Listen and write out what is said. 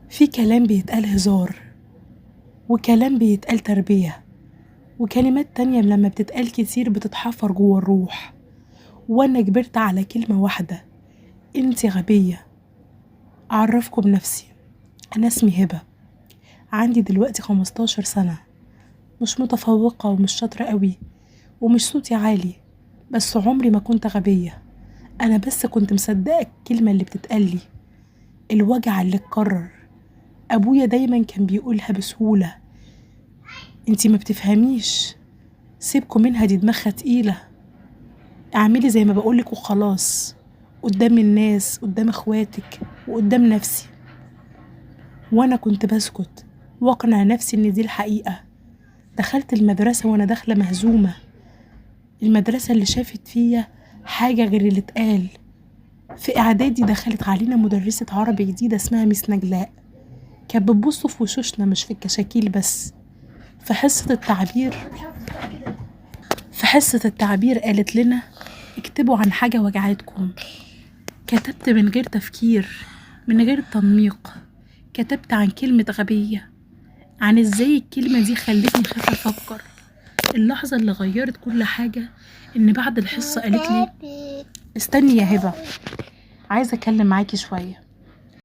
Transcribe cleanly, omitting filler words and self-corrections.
في كلام بيتقال هزار، وكلام بيتقال تربية، وكلمات تانية لما بتتقال كتير بتتحفر جوه الروح. وانا كبرت على كلمة واحدة: انتي غبية. اعرفكم بنفسي، انا اسمي هبة، عندي دلوقتي 15 سنة، مش متفوقة ومش شاطرة قوي ومش صوتي عالي، بس عمري ما كنت غبية. انا بس كنت مصدقة الكلمة اللي بتتقالي، الوجع اللي اتكرر. ابويا دايما كان بيقولها بسهولة: انتي ما بتفهميش، سيبكوا منها، دي دماغها تقيلة، اعملي زي ما بقولك وخلاص، قدام الناس، قدام اخواتك، وقدام نفسي. وانا كنت بسكت واقنع نفسي ان دي الحقيقة. دخلت المدرسة وانا داخلة مهزومة، المدرسة اللي شافت فيا حاجة غير اللي اتقال. في اعدادي دخلت علينا مدرسة عربي جديدة اسمها ميس نجلاء، كانت بتبص في وشوشنا مش في الكشاكيل بس. في حصة التعبير قالت لنا: اكتبوا عن حاجة وجعتكم. كتبت من غير تفكير، من غير تنميق. كتبت عن كلمة غبية، عن ازاي الكلمة دي خلتني خايفة افكر. اللحظة اللي غيرت كل حاجة ان بعد الحصة قالت لي: استني يا هبة، عايزة اتكلم معاكي شوية.